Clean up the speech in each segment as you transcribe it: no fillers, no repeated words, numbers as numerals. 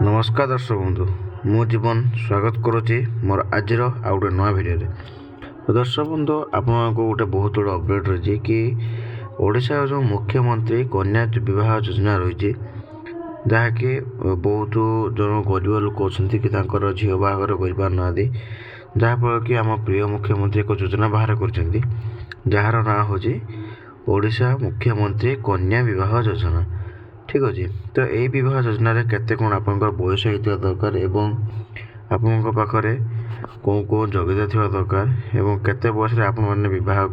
नमस्कार दर्शक बंधु मु जीवन स्वागत करुच्ची मोर आज आउ गए नुआ भिडियो। तो दर्शक बंधु आप गोटे बहुत बड़ा अपडेट रही कि ओडिशा जो मुख्यमंत्री कन्या विवाह योजना रही जहाँकि बहुत जन गरीब लोक अच्छा कि झील बाहर कर पारना जहाँफल कि आम प्रिय मुख्यमंत्री एक योजना बाहर कर जार ना हूँ ओडिशा मुख्यमंत्री कन्या विवाह योजना। ठीक अच्छे। तो यही बह योजना केते कौन आप बयस होता दरकार एवं आपण पाखे कौन कौन योग्यता थी दरकार एवं केते बयस आप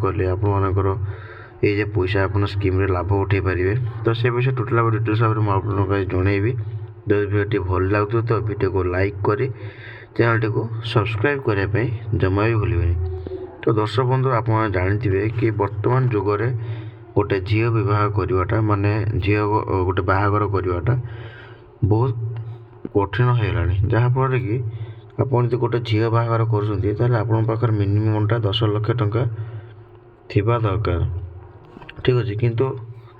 कले आपर ये पैसा आप स्कीम लाभ उठे पारे। तो से विषय टोटाल डिटेल्स भाव मुझे जनइबी। जो भिडियो भल लगे तो भिडियो को लाइक कर चैनल टी को सब्सक्राइब करने जमा भी भूलें। तो दर्शक बंधु आप जानते कि वर्तमान जुगरे गोटे झील बह करवाटा माने झील गोटे बाहागर करवाटा बहुत कठिन होगा जहाँफल कि आपड़ जो गोटे झील बाहागर कर मिनिममटा 10 लाख टंका थिबा दरकार। ठीक अच्छे। किंतु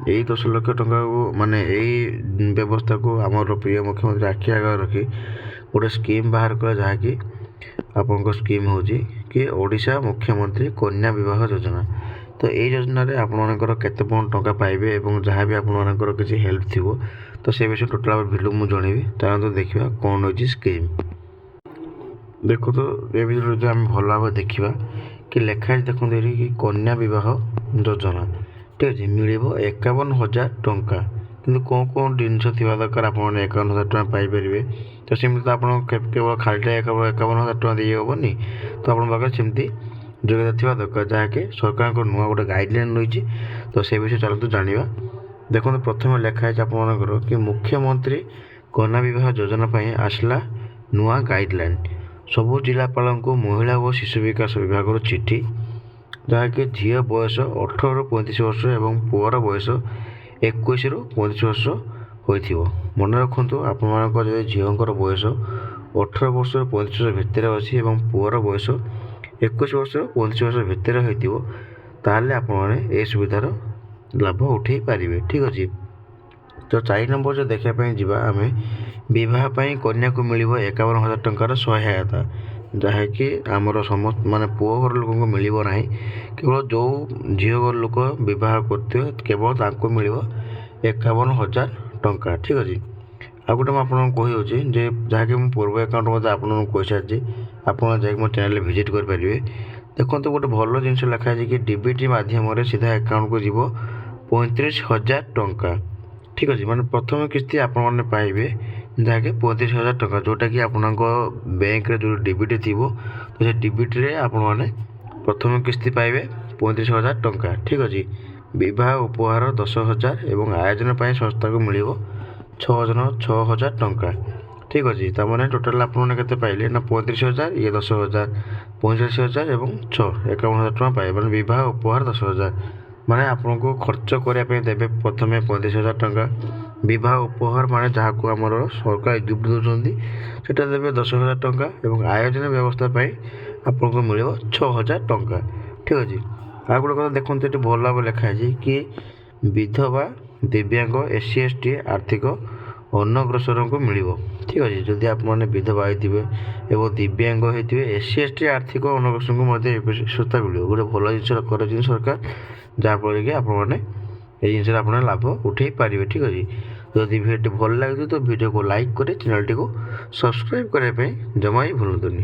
यही 10 लाख टंका को माने यही व्यवस्था को आमर प्रिय मुख्यमंत्री आखि आगे रखी गोटे स्कीम बाहर कला जहाँकि आपण स्कीम हूँ कि ओडिशा मुख्यमंत्री कन्या विवाह योजना। तो यही योजना आपंकर केते टंका पाइबे और जहाँ भी आपर किसी हेल्प थी तो से विषय टोटाल भिडियो मुझे जनइबी। तो देखा कौन हो स्कीम देखो। तो ये भिडियो आम भल भाव देखा कि लेखाई देखो कि कन्या विवाह योजना। ठीक अच्छे। मिल 51,000 टंका कि कौन कौन जिनस थी दरकार आप 51,000 टंका पाइपर। तो सेमती तो आप केवल खाली 51,000 टंका दे हेनी। तो आपमती योग्यता थी दरकार जहाँकि सरकार नुआ गोटे गाइडलाइन रही। तो से विषय चलते जाना। देखो प्रथम लिखाई आपर कि मुख्यमंत्री कन्या विवाह योजना आसला नुआ गाइडलाइन सबू जिलापाल को महिला और शिशु विकास विभाग चिठी जहाँकि झील बयस 18 ରୁ 35 वर्ष और पुअर बयस 21 ରୁ 35 वर्ष हो। मन रखु आप झीलर बयस 18 वर्ष 35 वर्ष भितर अच्छी और पुअर बयस 21 वर्ष 35 वर्ष भितर होते आप सुविधार लाभ उठे पारे। ठीक अच्छे। तो 4 नंबर जो देखापी जावा आम बह कन्या को मिल 51,000 टंकार सहायता जहाँकि आमर समस्त माने पुओ घर लोक मिलना केवल जो झील घर लोक बह करते केवल मिल 51,000 टंका। ठीक अच्छे। आ गोटे मुझे कही जहाँकि पूर्व अकाउंट मत आपको कही सारी आप मो चैनल विजिट करेंगे। देखो गोटे भल जिन लिखाई कि डीबीटी मध्यम सीधा अकाउंट को जीव 35,000 टंका। ठीक अच्छे। माने प्रथम किस्ती आपने पाइबे जहाँकि 35,000 टंका जोटा कि आप बैंक जो डीबीटी थी तो से डीबीटी आपने प्रथम किस्ती पाइबे 35,000 टंका। ठीक अच्छे। बह उपहार 10,000 और आयोजन संस्था को मिल 6,000 टंका। ठीक अच्छे। तमाने टोटाल आपने पाइले ना 35,000 ये 10,000 45,000 और 51,000 टंका पाइबे मैंने बह उपहार 10,000 माने आपको खर्च करने देवे प्रथम 35,000 टंका बह उपहार माने जहाँ को आमर सरकार गिफ्ट दौरान से देवे 10,000 टंका और आयोजन व्यवस्था आपको मिल 6,000 टंका। ठीक अच्छे। आ गोटे कथा देखते ये भल भाव लिखाई कि विधवा दिव्यांग SC ST आर्थिक अनग्रसर को मिल। ठीक अच्छे। जदि आप विधवा होते और दिव्यांग होते SC ST आर्थिक अनग्रसर को सुविधा मिल गोटे भल जिन सरकार जहाँफल कि आपने जिन आप लाभ उठे पारे। ठीक अच्छे। जदि भिडियो भल लगे तो भिडियो को लाइक कर चैनल टी को सब्सक्राइब करने जमा ही भूलुनी।